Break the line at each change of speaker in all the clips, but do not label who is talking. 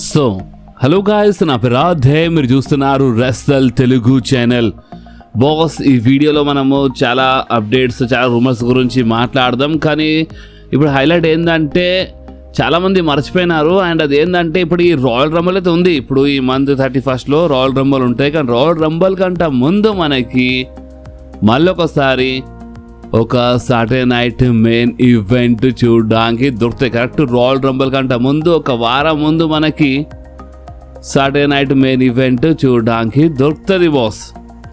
So hello guys, నా పేరు రాధే, మీరు చూస్తున్నారు రెస్టల్ తెలుగు ఛానల్. బాస్, ఈ వీడియోలో మనము చాలా అప్డేట్స్, చాలా రూమర్స్ గురించి మాట్లాడదాం. కానీ ఇప్పుడు హైలైట్ ఏంటంటే చాలామంది మర్చిపోయినారు. అండ్ అది ఏంటంటే ఇప్పుడు ఈ రాయల్ రంబల్ అయితే ఉంది. ఇప్పుడు ఈ మంత్ 31st రాయల్ రంబల్ ఉంటాయి. కానీ రాయల్ రంబల్ కంటే ముందు మనకి మళ్ళొకసారి ఒక సాటర్డే నైట్ మెయిన్ ఈవెంట్ చూడడానికి దొరుకుతాయి. కరెక్ట్ రాయల్ రంబల్ కంటే ముందు ఒక వారం ముందు మనకి సాటర్డే నైట్ మెయిన్ ఈవెంట్ చూడడానికి దొరుకుతుంది బాస్.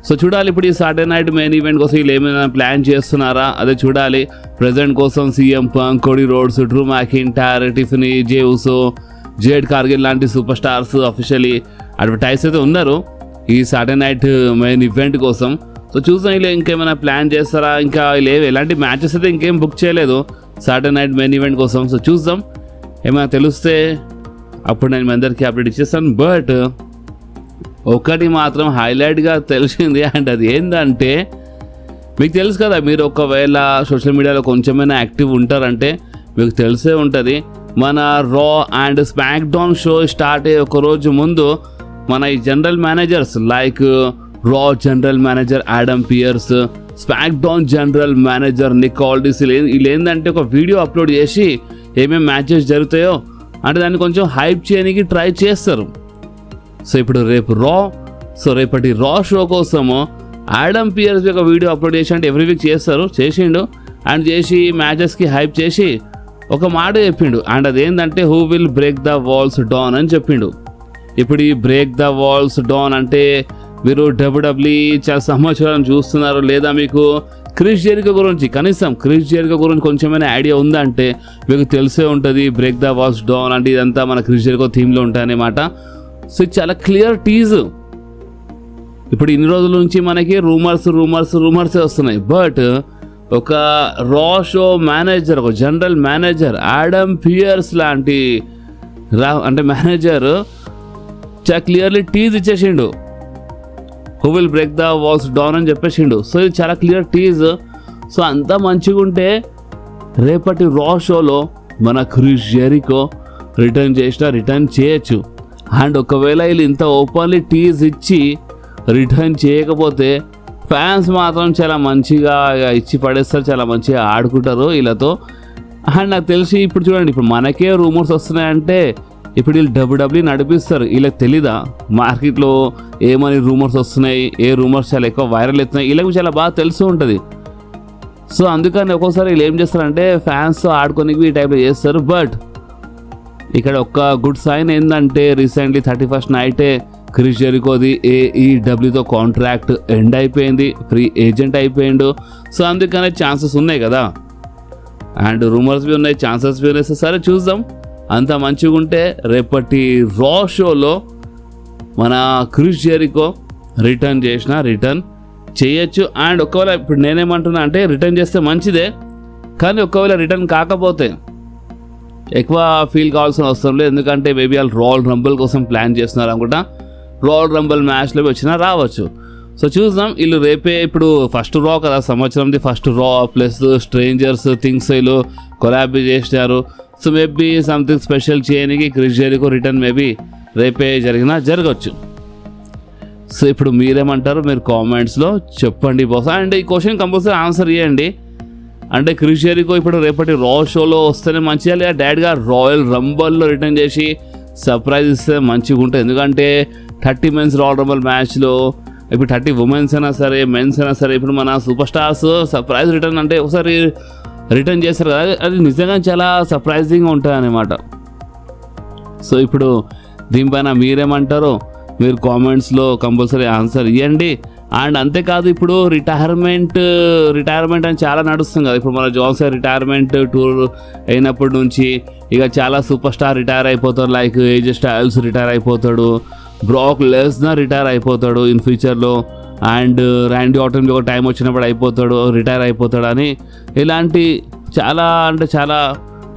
సో చూడాలి ఇప్పుడు ఈ సాటర్డే నైట్ మెయిన్ ఈవెంట్ కోసం వీళ్ళు ఏమైనా ప్లాన్ చేస్తున్నారా, అదే చూడాలి. ప్రెజెంట్ కోసం CM Punk, Cody Rhodes, Drew McIntyre, Tiffany, Jey Uso, Jade Cargill లాంటి సూపర్ స్టార్స్ అఫీషియలీ అడ్వర్టైజ్ అయితే ఉన్నారు ఈ సాటర్డే నైట్ మెయిన్ ఈవెంట్ కోసం. సో చూసాం వీళ్ళు ఇంకేమైనా ప్లాన్ చేస్తారా, ఇంకా వీళ్ళు ఎలాంటి మ్యాచెస్ అయితే ఇంకేం బుక్ చేయలేదు సాటర్డే నైట్ మెయిన్ ఈవెంట్ కోసం. సో చూద్దాం, ఏమైనా తెలిస్తే అప్పుడు నేను మీ అందరికీ అప్డేట్ ఇచ్చేస్తాను. బట్ ఒకటి మాత్రం హైలైట్గా తెలిసింది, అండ్ అది ఏంటంటే మీకు తెలుసు కదా, మీరు ఒకవేళ సోషల్ మీడియాలో కొంచెమైనా యాక్టివ్ ఉంటారంటే మీకు తెలిసే ఉంటుంది. మన Raw and SmackDown show start అయ్యే ఒక రోజు ముందు మన ఈ general managers like Raw general manager Adam Pearce, SmackDown general manager Nick Aldis, వీళ్ళు ఏంటంటే ఒక వీడియో అప్లోడ్ చేసి ఏమేమి మ్యాచెస్ జరుగుతాయో అంటే దాన్ని కొంచెం హైప్ చేయడానికి ట్రై చేస్తారు. సో ఇప్పుడు రేపటి రా షో కోసము ఆడమ్ పియర్స్ ఒక వీడియో అప్లోడ్ చేసి, అంటే ఎవ్రీ వీక్ చేసిండు అండ్ చేసి మ్యాచెస్కి హైప్ చేసి ఒక మాట చెప్పిండు. అండ్ అదేంటంటే who will break the walls down అని చెప్పిండు. ఇప్పుడు ఈ బ్రేక్ ద వాల్స్ డౌన్ అంటే మీరు డబ్ల్యూడబ్ల్యూఈ చాలా సంవత్సరాలను చూస్తున్నారు, లేదా మీకు క్రిస్ జెరికో గురించి కనీసం క్రిస్ జెరికో గురించి కొంచెమైనా ఐడియా ఉందంటే మీకు తెలిసే ఉంటుంది. బ్రేక్ ద వాల్స్ డౌన్ అంటే ఇదంతా మన క్రిస్ జెరికో థీమ్లో ఉంటాయన్నమాట. సో ఇది చాలా క్లియర్ టీజ్. ఇప్పుడు ఇన్ని రోజుల నుంచి మనకి రూమర్స్ వస్తున్నాయి. బట్ ఒక రా షో మేనేజర్, ఒక జనరల్ మేనేజర్ ఆడమ్ పియర్స్ లాంటి అంటే మేనేజర్ చాలా క్లియర్లీ టీజ్ ఇచ్చేసిండు, who will break the walls down అని చెప్పేసిండు. సో ఇది చాలా క్లియర్ టీజ్. సో అంతా మంచిగా ఉంటే రేపటి రా షోలో మన క్రిస్ జెరికో రిటర్న్ చేయొచ్చు. అండ్ ఒకవేళ వీళ్ళు ఇంత ఓపెన్లీ టీజ్ ఇచ్చి రిటర్న్ చేయకపోతే ఫ్యాన్స్ మాత్రం చాలా మంచిగా ఇచ్చి పడేస్తారు, చాలా మంచిగా ఆడుకుంటారు వీళ్ళతో. అండ్ నాకు తెలిసి ఇప్పుడు చూడండి, ఇప్పుడు మనకే రూమర్స్ వస్తున్నాయంటే ఇప్పుడు వీళ్ళు డబ్ల్యూడబ్ల్యూ నడిపిస్తారు. వీళ్ళకి తెలీదా మార్కెట్లో ఏమని రూమర్స్ వస్తున్నాయి, ఏ రూమర్స్ చాలా ఎక్కువ వైరల్ అవుతున్నాయి, వీళ్ళకి చాలా బాగా తెలుస్తూ ఉంటుంది. సో అందుకని ఒక్కోసారి వీళ్ళు ఏం చేస్తారంటే ఫ్యాన్స్తో ఆడుకోనికి ఈ టైప్లో చేస్తారు. బట్ ఇక్కడ ఒక గుడ్ సైన్ ఏంటంటే రీసెంట్లీ 31st నైటే క్రిస్ జెరికోది AEWతో కాంట్రాక్ట్ ఎండ్ అయిపోయింది, ఫ్రీ ఏజెంట్ అయిపోయిండు. సో అందుకనే ఛాన్సెస్ ఉన్నాయి కదా, అండ్ రూమర్స్ బి ఉన్నాయి, ఛాన్సెస్ బి ఉన్నాయి. సరే చూద్దాం, అంత మంచిగా ఉంటే రేపటి రా షోలో మన క్రిస్ జెరికో రిటర్న్ చేయొచ్చు. అండ్ ఒకవేళ ఇప్పుడు నేనేమంటున్నా అంటే రిటర్న్ చేస్తే మంచిదే, కానీ ఒకవేళ రిటర్న్ కాకపోతే ఎక్కువ ఫీల్ కావాల్సిన అవసరం లేదు. ఎందుకంటే మేబీ వాళ్ళు రాయల్ రంబల్ కోసం ప్లాన్ చేస్తున్నారు అనుకుంటా. రాయల్ రంబల్ మ్యాచ్లో వచ్చినా రావచ్చు. సో చూద్దాం, వీళ్ళు రేపే ఇప్పుడు ఫస్ట్ రా కదా, సంవత్సరంది ఫస్ట్ రా ప్లస్ స్ట్రేంజర్స్ థింగ్స్ వీళ్ళు కొలాబ్ చేసినారు. సో మేబీ సంథింగ్ స్పెషల్ చేయడానికి క్రిస్ జెరికో రిటర్న్ మేబీ రేపే జరగవచ్చు. సో ఇప్పుడు మీరేమంటారు, మీరు కామెంట్స్లో చెప్పండి బాస్. అండ్ ఈ క్వశ్చన్ కంపల్సరీ ఆన్సర్ ఇవ్వండి. అంటే క్రిస్ జెరికో ఇప్పుడు రేపటి రా షోలో వస్తేనే మంచిగా, లేదా డైరెక్ట్గా రాయల్ రంబల్లో రిటర్న్ చేసి సర్ప్రైజ్ ఇస్తే మంచిగా ఉంటుంది. ఎందుకంటే 30 మెన్స్ రాయల్ రంబల్ మ్యాచ్లో ఇప్పుడు 30 ఉమెన్స్ అయినా సరే మెన్స్ అయినా సరే ఇప్పుడు మన సూపర్ స్టార్స్ సర్ప్రైజ్ రిటర్న్ అంటే ఒకసారి రిటర్న్ చేస్తారు కదా, అది నిజంగా చాలా సర్ప్రైజింగ్గా ఉంటుంది అన్నమాట. సో ఇప్పుడు దీనిపైన మీరేమంటారో మీరు కామెంట్స్లో కంపల్సరీ ఆన్సర్ ఇవ్వండి. అండ్ అంతేకాదు, ఇప్పుడు రిటైర్మెంట్ అని చాలా నడుస్తుంది కదా. ఇప్పుడు మన జాన్సన్ రిటైర్మెంట్ టూర్ అయినప్పటి నుంచి ఇక చాలా సూపర్ స్టార్ రిటైర్ అయిపోతారు. లైక్ ఏజే స్టైల్స్ రిటైర్ అయిపోతాడు, బ్రాక్ లెస్నర్ రిటైర్ అయిపోతాడు ఇన్ ఫ్యూచర్లో, అండ్ ర్యాండీ ఆర్టన్ ఒక టైం వచ్చినప్పుడు రిటైర్ అయిపోతాడు అని ఇలాంటి చాలా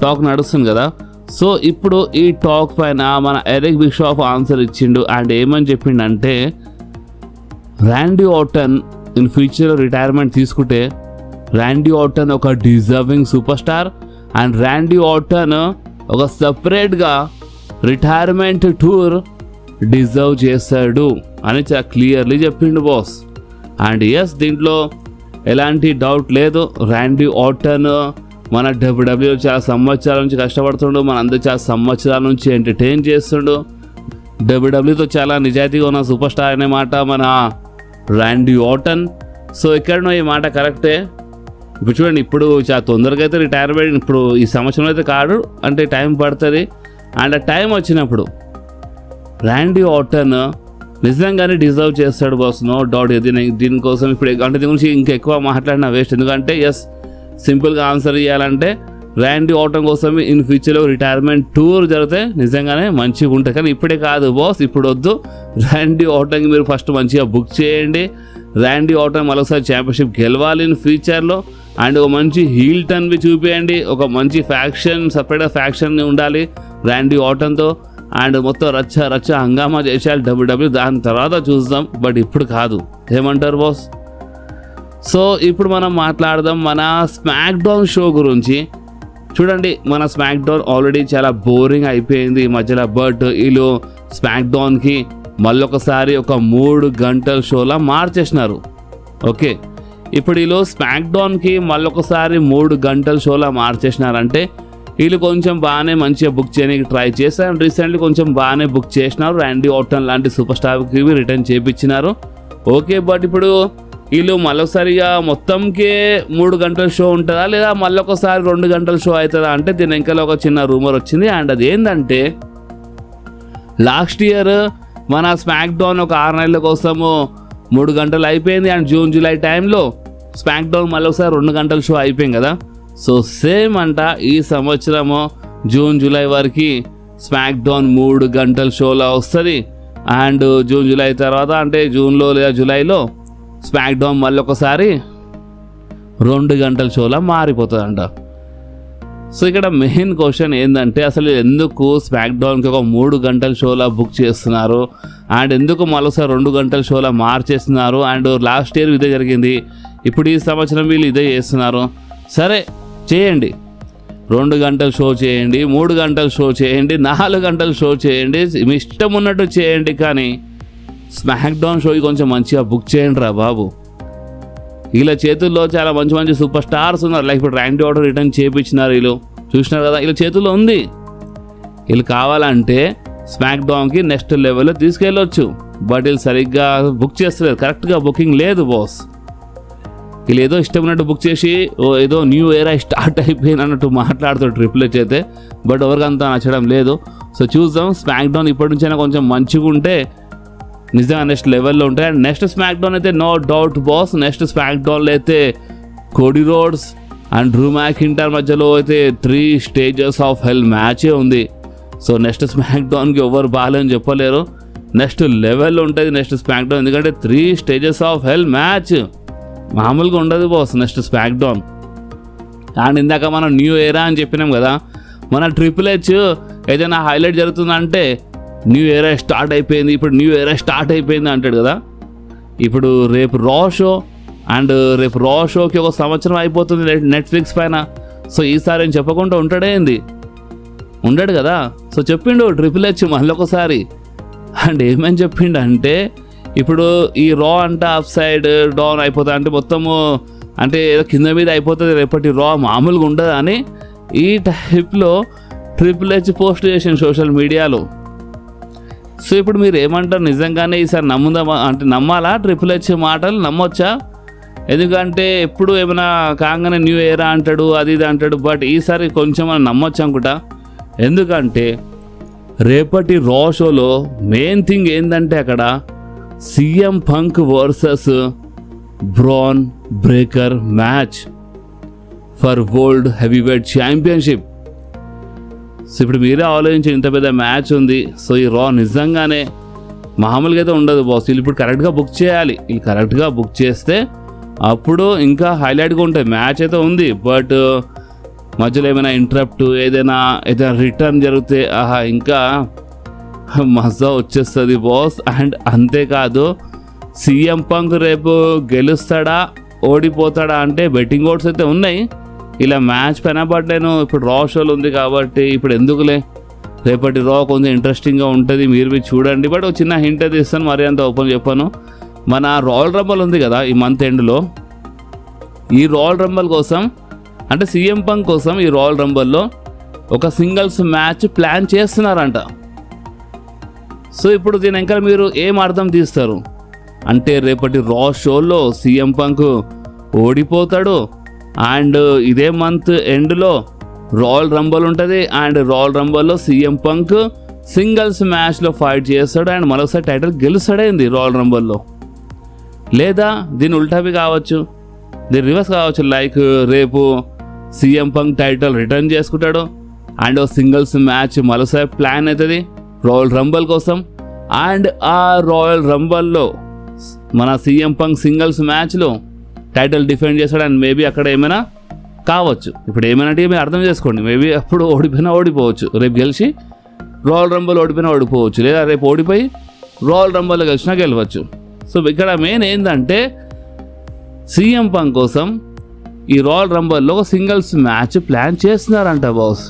టాక్ నడుస్తుంది కదా. సో ఇప్పుడు ఈ టాక్ పైన మన ఎరిక్ బిషాఫ్ ఆన్సర్ ఇచ్చిండు. అండ్ ఏమని చెప్పిండంటే ర్యాండీ ఆర్టన్ ఇన్ ఫ్యూచర్లో రిటైర్మెంట్ తీసుకుంటే ర్యాండీ ఆర్టన్ ఒక deserving super star, and Randy Orton ఒక సపరేట్గా రిటైర్మెంట్ టూర్ డిజర్వ్ చేస్తాడు అని చాలా క్లియర్లీ చెప్పిండు బాస్. అండ్ ఎస్, దీంట్లో ఎలాంటి డౌట్ లేదు. ర్యాండీ ఆర్టన్ మన డబ్ల్యూడబ్ల్యూలో చాలా సంవత్సరాల నుంచి కష్టపడుతుండు, మన అందరూ చాలా సంవత్సరాల నుంచి ఎంటర్టైన్ చేస్తుండు. డబ్ల్యూడబ్ల్యూతో చాలా నిజాయితీగా ఉన్న సూపర్ స్టార్ అనే మాట మన ర్యాండీ ఆర్టన్. సో ఎక్కడనో ఈ మాట కరెక్టే. ఇప్పుడు చూడండి, ఇప్పుడు చాలా తొందరగా అయితే రిటైర్మెంట్ ఇప్పుడు ఈ సంవత్సరం అయితే కాదు, అంటే టైం పడుతుంది. అండ్ ఆ టైం వచ్చినప్పుడు ర్యాండీ ఆర్టన్ నిజంగానే డిజర్వ్ చేస్తాడు బాస్, నో డౌట్. దీనికోసం ఇప్పుడు అంటే దీని గురించి ఇంకెక్కువ మాట్లాడిన వేస్ట్. ఎందుకంటే ఎస్, సింపుల్గా ఆన్సర్ ఇవ్వాలంటే ర్యాండీ ఆర్టన్ కోసం ఇన్ ఫ్యూచర్లో రిటైర్మెంట్ టూర్ జరిగితే నిజంగానే మంచిగా ఉంటుంది. కానీ ఇప్పుడే కాదు బాస్, ఇప్పుడు వద్దు. ర్యాండీ ఆర్టన్కి మీరు ఫస్ట్ మంచిగా బుక్ చేయండి. ర్యాండీ ఆర్టన్ మరోసారి ఛాంపియన్షిప్ గెలవాలి ఇన్ ఫ్యూచర్లో. అండ్ ఒక మంచి హీల్ టర్న్వి చూపించండి, ఒక మంచి ఫ్యాక్షన్, సపరేట్గా ఫ్యాక్షన్ ఉండాలి ర్యాండీ ఆర్టన్తో. అండ్ మొత్తం రచ్చ హంగామా చేసేయాలి డబ్ల్యూడబ్ల్యూ. దాని తర్వాత చూద్దాం, బట్ ఇప్పుడు కాదు. ఏమంటారు బాస్? సో ఇప్పుడు మనం మాట్లాడదాం మన స్మాక్ డౌన్ షో గురించి. చూడండి, మన స్మాక్ డౌన్ ఆల్రెడీ చాలా బోరింగ్ అయిపోయింది ఈ మధ్యలో. బట్ వీళ్ళు స్మాక్ డౌన్కి మళ్ళొకసారి ఒక 3 గంటల షోలా మార్చేసినారు. ఓకే, ఇప్పుడు వీళ్ళు స్మాక్ డౌన్కి మళ్ళొకసారి 3 గంటల షోలా మార్చేసినారంటే వీళ్ళు కొంచెం బాగానే మంచిగా బుక్ చేయడానికి ట్రై చేశారు. రీసెంట్లీ కొంచెం బాగానే బుక్ చేసినారు. ర్యాండీ ఆర్టన్ లాంటి సూపర్ స్టార్కి రిటర్న్ చేయించినారు. ఓకే, బట్ ఇప్పుడు వీళ్ళు మళ్ళొకసారిగా మొత్తంకే 3 గంటల షో ఉంటుందా, లేదా మళ్ళొకసారి 2 గంటల షో అవుతుందా అంటే దీని వెనకాల ఒక చిన్న రూమర్ వచ్చింది. అండ్ అది ఏంటంటే లాస్ట్ ఇయర్ మన స్మాక్ డౌన్ ఒక 6 నెలల కోసము 3 గంటలు అయిపోయింది. అండ్ జూన్ జూలై టైంలో స్మాక్ డౌన్ మళ్ళొకసారి 2 గంటల షో అయిపోయింది కదా. సో సేమ్ అంట ఈ సంవత్సరము జూన్ జూలై వరకు స్మాక్ డౌన్ 3 గంటల షోలో వస్తుంది. అండ్ జూన్ జూలై తర్వాత అంటే జూన్లో లేదా జూలైలో స్మాక్ డౌన్ మళ్ళొకసారి 2 గంటల షోలా మారిపోతుందంట. సో ఇక్కడ మెయిన్ క్వశ్చన్ ఏంటంటే అసలు ఎందుకు స్మాక్ డౌన్కి ఒక 3 గంటల షోలా బుక్ చేస్తున్నారు, అండ్ ఎందుకు మరోసారి 2 గంటల షోలా మార్చేస్తున్నారు. అండ్ లాస్ట్ ఇయర్ ఇదే జరిగింది, ఇప్పుడు ఈ సంవత్సరం వీళ్ళు ఇదే చేస్తున్నారు. సరే చేయండి, 2 గంటల షో చేయండి, 3 గంటల షో చేయండి, 4 గంటల షో చేయండి, మీ ఇష్టం ఉన్నట్టు చేయండి. కానీ స్మాక్ డౌన్ షోకి కొంచెం మంచిగా బుక్ చేయండి రా బాబు. వీళ్ళ చేతుల్లో చాలా మంచి మంచి సూపర్ స్టార్స్ ఉన్నారు. లైక్ ఇప్పుడు ర్యాండీ ఆర్టన్ రిటర్న్ చేయించినారు, వీళ్ళు చూసినారు కదా, వీళ్ళ చేతుల్లో ఉంది. వీళ్ళు కావాలంటే స్మాక్ డౌన్కి నెక్స్ట్ లెవెల్లో తీసుకెళ్ళొచ్చు. బట్ వీళ్ళు సరిగ్గా బుక్ చేస్తలేదు, కరెక్ట్గా బుకింగ్ లేదు బాస్. వీళ్ళు ఏదో ఇష్టం ఉన్నట్టు బుక్ చేసి ఏదో న్యూ ఎరా స్టార్ట్ అయిపోయింది అన్నట్టు మాట్లాడుతారు ట్రిపుల్ హెచ్ అయితే. బట్ ఎవరికంతా నచ్చడం లేదు. సో చూద్దాం, స్మాక్ డౌన్ ఇప్పటి నుంచైనా కొంచెం మంచిగా ఉంటే నిజంగా నెక్స్ట్ లెవెల్లో ఉంటాయి. అండ్ నెక్స్ట్ స్మాక్ డౌన్ అయితే నో డౌట్ బాస్, నెక్స్ట్ స్మాక్ డౌన్లో అయితే Cody Rhodes and Drew McIntyre మధ్యలో అయితే 3 స్టేజెస్ ఆఫ్ హెల్ మ్యాచే ఉంది. సో నెక్స్ట్ స్మాక్ డౌన్కి ఎవరు బాగాలేని చెప్పలేరు, నెక్స్ట్ లెవెల్లో ఉంటుంది నెక్స్ట్ స్మాక్ డౌన్. ఎందుకంటే 3 స్టేజెస్ ఆఫ్ హెల్ మ్యాచ్ మామూలుగా ఉండదు boss next smack down. And ఇందాక మనం న్యూ ఎరా అని చెప్పినాం కదా, మన ట్రిపుల్ హెచ్ ఏదైనా హైలైట్ జరుగుతుందంటే న్యూ ఎరా స్టార్ట్ అయిపోయింది, ఇప్పుడు న్యూ ఎరా స్టార్ట్ అయిపోయింది అంటాడు కదా. ఇప్పుడు రేపు రా షో, అండ్ రేపు రా షోకి ఒక సంవత్సరం అయిపోతుంది నెట్ఫ్లిక్స్ పైన. సో ఈసారి ఏం చెప్పకుండా ఉంటాడేంది, ఉండడు కదా. సో చెప్పిండు ట్రిపుల్ హెచ్ మళ్ళొకసారి. అండ్ ఏమని చెప్పిండు అంటే ఇప్పుడు ఈ రా అంటే అప్ సైడ్ డౌన్ అయిపోతుంది, అంటే మొత్తము అంటే ఏదో కింద మీద అయిపోతుంది రేపటి రా, మామూలుగా ఉండదు అని ఈ టైప్లో ట్రిపుల్ హెచ్ పోస్ట్ చేసాను సోషల్ మీడియాలో. సో ఇప్పుడు మీరు ఏమంటారు, నిజంగానే ఈసారి నమ్ముదామా అంటే నమ్మాలా ట్రిపుల్ హెచ్ మాటలు, నమ్మొచ్చా? ఎందుకంటే ఎప్పుడు ఏమైనా కాగానే న్యూ ఎరా అంటాడు, అది ఇది అంటాడు. బట్ ఈసారి కొంచెం మనం నమ్మొచ్చు అనుకుంటా. ఎందుకంటే రేపటి రా షోలో మెయిన్ థింగ్ ఏంటంటే అక్కడ CM Punk versus bran breaker match for world heavyweight championship. So ఇప్పుడు మీరే ఆలోచించి ఇంత పెద్ద మ్యాచ్ ఉంది. సో ఈ రా నిజంగానే మామూలుగా అయితే ఉండదు బాస్. వీళ్ళు ఇప్పుడు కరెక్ట్గా బుక్ చేయాలి. వీళ్ళు కరెక్ట్గా బుక్ చేస్తే అప్పుడు ఇంకా హైలైట్గా ఉంటుంది. మ్యాచ్ అయితే ఉంది, బట్ మధ్యలో ఏమైనా ఇంటరప్ట్ ఏదైనా రిటర్న్ జరిగితే ఆహా ఇంకా మజా వచ్చేస్తుంది బాస్. అండ్ అంతేకాదు CM Punk రేపు గెలుస్తాడా ఓడిపోతాడా అంటే బెట్టింగ్ ఓట్స్ అయితే ఉన్నాయి ఇలా మ్యాచ్ పైన. బట్ నేను ఇప్పుడు రా షోలు ఉంది కాబట్టి ఇప్పుడు ఎందుకులే రేపటి రా కొంచెం ఇంట్రెస్టింగ్గా ఉంటుంది, మీరు చూడండి. బట్ ఒక చిన్న హింట్ అయితే ఇస్తాను, మరి అంత ఓపెన్ చెప్పాను. మన రాయల్ రంబల్ ఉంది కదా ఈ మంత్ ఎండ్లో, ఈ రాయల్ రంబల్ కోసం అంటే సీఎం పంక్ కోసం ఈ రాయల్ రంబల్లో ఒక సింగిల్స్ మ్యాచ్ ప్లాన్ చేస్తున్నారంట. సో ఇప్పుడు దీని ఇంకా మీరు ఏం అర్థం తీస్తారు అంటే రేపటి రా షోలో సీఎం పంక్ ఓడిపోతాడు అండ్ ఇదే మంత్ ఎండ్లో రాయల్ రంబల్ ఉంటుంది అండ్ రాయల్ రంబల్లో సీఎం పంక్ సింగిల్స్ మ్యాచ్లో ఫైట్ చేస్తాడు అండ్ మరోసారి టైటిల్ గెలుస్తాడైంది రాయల్ రంబల్లో. లేదా దీని ఉల్టావి కావచ్చు, దీని రివర్స్ కావచ్చు. లైక్ రేపు సీఎం పంక్ టైటిల్ రిటర్న్ చేసుకుంటాడు అండ్ సింగిల్స్ మ్యాచ్ మరోసారి ప్లాన్ అవుతుంది రాయల్ రంబల్ కోసం అండ్ ఆ రాయల్ రంబల్లో మన సీఎం పంక్ సింగిల్స్ మ్యాచ్లో టైటిల్ డిఫెండ్ చేస్తాడు అండ్ మేబీ అక్కడ ఏమైనా కావచ్చు. ఇప్పుడు ఏమైనా మీరు అర్థం చేసుకోండి, మేబీ అప్పుడు ఓడిపోయినా ఓడిపోవచ్చు, రేపు గెలిచి రాయల్ రంబల్ ఓడిపోయినా ఓడిపోవచ్చు, లేదా రేపు ఓడిపోయి రాయల్ రంబల్లో గెలిచినా గెలవచ్చు. సో ఇక్కడ మెయిన్ ఏంటంటే సీఎం పంక్ కోసం ఈ రాయల్ రంబల్లో ఒక సింగిల్స్ మ్యాచ్ ప్లాన్ చేస్తున్నారంట బాస్.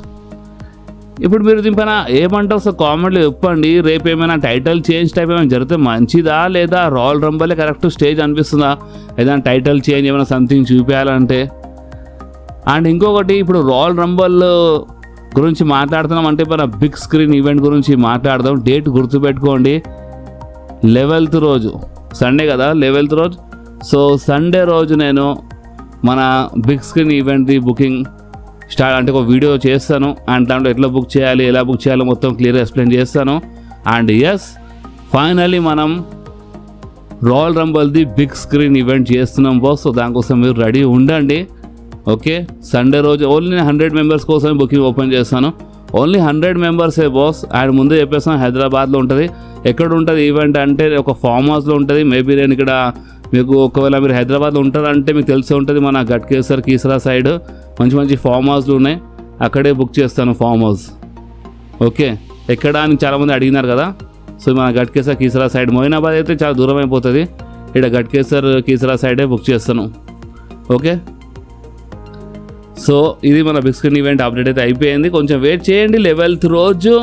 ఇప్పుడు మీరు దీనిపైన ఏమంటారు సార్ కామెంట్లో చెప్పండి. రేపు ఏమైనా టైటిల్ చేంజ్ టైప్ ఏమైనా జరిగితే మంచిదా, లేదా రాయల్ రంబలే కరెక్ట్ స్టేజ్ అనిపిస్తుందా ఏదైనా టైటిల్ చేంజ్ ఏమైనా సంథింగ్ చూపించాలంటే? అండ్ ఇంకొకటి, ఇప్పుడు రాయల్ రంబల్ గురించి మాట్లాడుతున్నాం అంటే మన బిగ్ స్క్రీన్ ఈవెంట్ గురించి మాట్లాడదాం. డేట్ గుర్తుపెట్టుకోండి, 11th రోజు సండే కదా, 11th రోజు. సో సండే రోజు నేను మన బిగ్ స్క్రీన్ ఈవెంట్ది బుకింగ్ స్టార్ట్ అంటే ఒక వీడియో చేస్తాను అండ్ దాంట్లో ఎట్లా బుక్ చేయాలి, ఎలా బుక్ చేయాలో మొత్తం క్లియర్గా ఎక్స్ప్లెయిన్ చేస్తాను. అండ్ ఎస్, ఫైనలీ మనం రాయల్ రంబల్ది బిగ్ స్క్రీన్ ఈవెంట్ చేస్తున్నాం బాస్. సో దానికోసం మీరు రెడీ ఉండండి. ఓకే, సండే రోజు ఓన్లీ 100 మెంబర్స్ కోసమే బుకింగ్ ఓపెన్ చేస్తాను. ఓన్లీ 100 మెంబర్సే బాస్. అండ్ ముందే చెప్పేస్తాను, హైదరాబాద్లో ఉంటుంది. ఎక్కడ ఉంటుంది ఈవెంట్ అంటే ఒక ఫామ్ హౌస్లో ఉంటుంది. మేబీ నేను ఇక్కడ మీకు ఒకవేళ మీరు హైదరాబాద్లో ఉంటారంటే మీకు తెలిసి ఉంటుంది, మన గట్కేసర్ కీసరా సైడ్ మంచి మంచి ఫామ్ హౌస్లు ఉన్నాయి, అక్కడే బుక్ చేస్తాను ఫామ్ హౌస్. ఓకే, ఎక్కడ అని చాలామంది అడిగినారు కదా. సో మన గట్కేసర్ కీసరా సైడ్, మొయినాబాద్ అయితే చాలా దూరం అయిపోతుంది, ఇక్కడ గట్కేసర్ కీసరా సైడే బుక్ చేస్తాను. ఓకే, సో ఇది మన బిగ్ స్క్రీన్ ఈవెంట్ అప్డేట్ అయితే అయిపోయింది. కొంచెం వెయిట్ చేయండి, 11th రోజు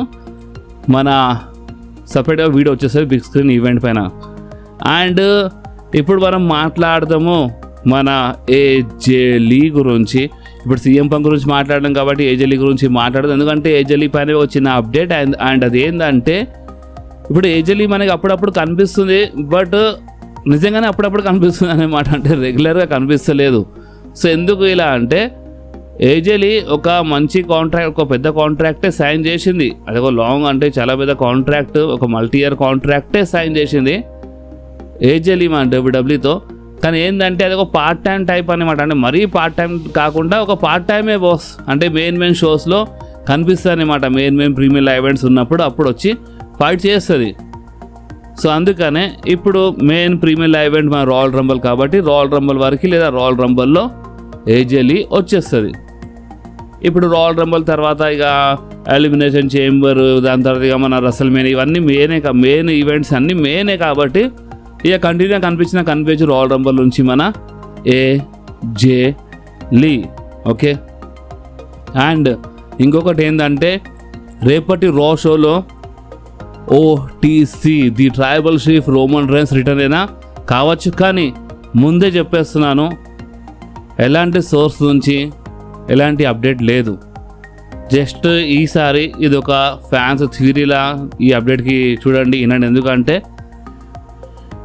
మన సపరేట్గా వీడియో వచ్చేస్తుంది బిగ్ స్క్రీన్ ఈవెంట్ పైన. అండ్ ఇప్పుడు మనం మాట్లాడదాము మన ఏజే లీ గురించి. ఇప్పుడు సీఎం పంక్ గురించి మాట్లాడడం కాబట్టి ఏజే లీ గురించి మాట్లాడదు, ఎందుకంటే ఏజే లీ పైన వచ్చిన అప్డేట్. అండ్ అది ఏంటంటే ఇప్పుడు ఏజే లీ మనకి అప్పుడప్పుడు కనిపిస్తుంది, బట్ నిజంగానే అప్పుడప్పుడు కనిపిస్తుంది అన్నమాట, అంటే రెగ్యులర్గా కనిపిస్తలేదు. సో ఎందుకు ఇలా అంటే ఏజే లీ ఒక మంచి కాంట్రాక్ట్, ఒక పెద్ద కాంట్రాక్టే సైన్ చేసింది. అది ఒక లాంగ్ అంటే చాలా పెద్ద కాంట్రాక్ట్, ఒక మల్టీ ఇయర్ కాంట్రాక్టే సైన్ చేసింది ఏజే లీ మన డబ్ల్యూడబ్ల్యూతో. కానీ ఏంటంటే అది ఒక పార్ట్ టైం టైప్ అనమాట, అంటే మరీ పార్ట్ టైం కాకుండా ఒక పార్ట్ టైమే బాస్. అంటే మెయిన్ షోస్లో కనిపిస్తుంది అనమాట, మెయిన్ ప్రీమియర్ ఈవెంట్స్ ఉన్నప్పుడు అప్పుడు వచ్చి ఫైట్ చేస్తుంది. సో అందుకనే ఇప్పుడు మెయిన్ ప్రీమియర్ ఈవెంట్ మన రాయల్ రంబల్ కాబట్టి రాయల్ రంబల్ వరకు లేదా రాయల్ రంబల్లో ఏజే లీ వచ్చేస్తుంది. ఇప్పుడు రాయల్ రంబల్ తర్వాత ఇక ఎలిమినేషన్ చేంబర్, దాని తర్వాత ఇక మన రసల్మేనియా, ఇవన్నీ మెయిన్ ఈవెంట్స్ అన్నీ మెయినే కాబట్టి ఇక కంటిన్యూగా కనిపించు రాయల్ రంబల్ నుంచి మన ఏజే లీ. ఓకే, అండ్ ఇంకొకటి ఏంటంటే రేపటి రా షోలో OTC the tribal chief Roman Reigns return అయినా కావచ్చు. కానీ ముందే చెప్పేస్తున్నాను, ఎలాంటి సోర్స్ నుంచి ఎలాంటి అప్డేట్ లేదు. జస్ట్ ఈసారి ఇది ఒక ఫ్యాన్స్ థియరీలా ఈ అప్డేట్కి చూడండి, వినండి. ఎందుకంటే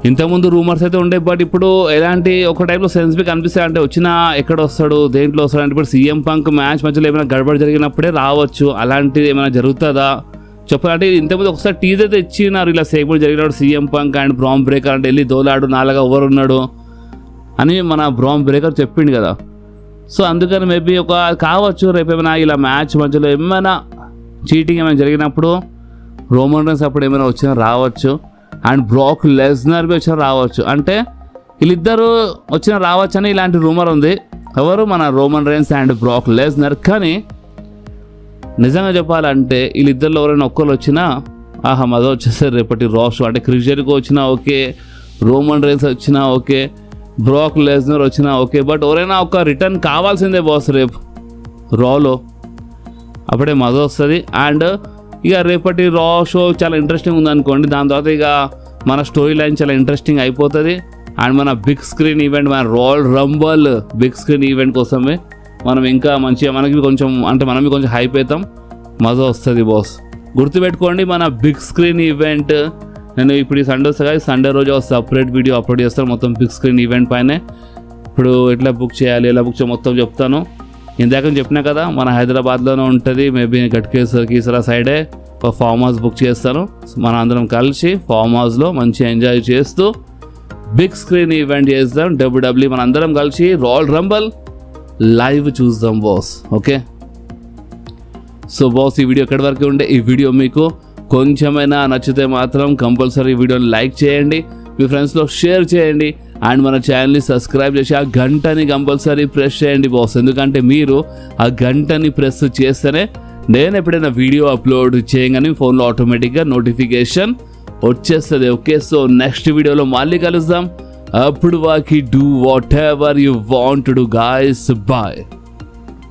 ఇంతకుముందు రూమర్స్ అయితే ఉండే, బట్ ఇప్పుడు ఎలాంటి ఒక టైప్లో సెన్సిటివ్ కనిపిస్తాయి. అంటే వచ్చినా ఎక్కడ వస్తాడు, దేంట్లో వస్తాడు అంటే ఇప్పుడు సీఎం పంక్ మ్యాచ్ మధ్యలో ఏమైనా గడబడి జరిగినప్పుడే రావచ్చు, అలాంటిది ఏమైనా జరుగుతుందా చెప్పాలంటే. ఇంతకుముందు ఒకసారి టీజర్ అయితే ఇచ్చినారు, ఇలా సేపుడు జరిగినప్పుడు సీఎం పంక్ అండ్ బ్రామ్ బ్రేకర్ అంటే వెళ్ళి దోలాడు నాలుగా ఎవరున్నాడు అని మన బ్రామ్ బ్రేకర్ చెప్పిండు కదా. సో అందుకని మేబీ ఒక కావచ్చు రేపు ఏమైనా ఇలా మ్యాచ్ మధ్యలో ఏమైనా చీటింగ్ ఏమైనా జరిగినప్పుడు రోమన్ రైన్స్ అప్పుడు ఏమైనా వచ్చినా రావచ్చు. అండ్ బ్రాక్ లెస్నర్ వచ్చినా రావచ్చు, అంటే వీళ్ళిద్దరూ వచ్చినా రావచ్చు అని ఇలాంటి రూమర్ ఉంది. ఎవరు మన Roman Reigns and Brock Lesnar. కానీ నిజంగా చెప్పాలంటే వీళ్ళిద్దరిలో ఎవరైనా ఒక్కరు వచ్చినా మదో వచ్చేసారు రేపటి రాష్. అంటే క్రిస్ జెరికో వచ్చినా ఓకే, రోమన్ రైన్స్ వచ్చినా ఓకే, బ్రాక్ లెస్నర్ వచ్చినా ఓకే, బట్ ఎవరైనా ఒక రిటర్న్ కావాల్సిందే బాస్ రేపు రాలో, అప్పుడే మజా వస్తుంది. అండ్ ఇక రేపటి రా షో చాలా ఇంట్రెస్టింగ్ ఉందనుకోండి, దాని తర్వాత ఇక మన స్టోరీ లైన్ చాలా ఇంట్రెస్టింగ్ అయిపోతుంది. అండ్ మన బిగ్ స్క్రీన్ ఈవెంట్, మన Royal Rumble big screen event కోసమే మనం ఇంకా మంచిగా మనకి కొంచెం అంటే మనం కొంచెం హైప్ అవుతాం, మజా వస్తుంది బాస్. గుర్తుపెట్టుకోండి, మన బిగ్ స్క్రీన్ ఈవెంట్ నేను ఇప్పుడు ఈ సండే వస్తా, సండే రోజు సపరేట్ వీడియో అప్లోడ్ చేస్తాను మొత్తం బిగ్ స్క్రీన్ ఈవెంట్ పైనే. ఇప్పుడు ఎట్లా బుక్ చేయాలి, ఎలా బుక్ చేయాలి మొత్తం చెప్తాను. ఇందాక చెప్పినా కదా మన హైదరాబాద్లోనే ఉంటుంది, మేబీ కీసరా సైడే ఒక ఫామ్ హౌస్ బుక్ చేస్తాను. మన అందరం కలిసి ఫామ్ హౌస్లో మంచిగా ఎంజాయ్ చేస్తూ బిగ్ స్క్రీన్ ఈవెంట్ చేద్దాం. డబ్ల్యూడబ్ల్యూ మన అందరం కలిసి రాయల్ రంబల్ లైవ్ చూద్దాం బాస్. ఓకే, సో బాస్ ఈ వీడియో ఎక్కడి వరకు ఉండే, ఈ వీడియో మీకు కొంచెమైనా నచ్చితే మాత్రం కంపల్సరీ వీడియోని లైక్ చేయండి, మీ ఫ్రెండ్స్లో షేర్ చేయండి, అండ్ మన ఛానల్ని సబ్స్క్రైబ్ చేసి ఆ గంటని కంపల్సరీ ప్రెస్ చేయండి బాస్. ఎందుకంటే మీరు ఆ గంటని ప్రెస్ చేస్తేనే నేను ఎప్పుడైనా వీడియో అప్లోడ్ చేయగానే ఫోన్లో ఆటోమేటిక్గా నోటిఫికేషన్ వచ్చేస్తుంది. ఓకే, సో నెక్స్ట్ వీడియోలో మళ్ళీ కలుద్దాం. అప్పుడు వాకి do whatever you want to do guys. Bye.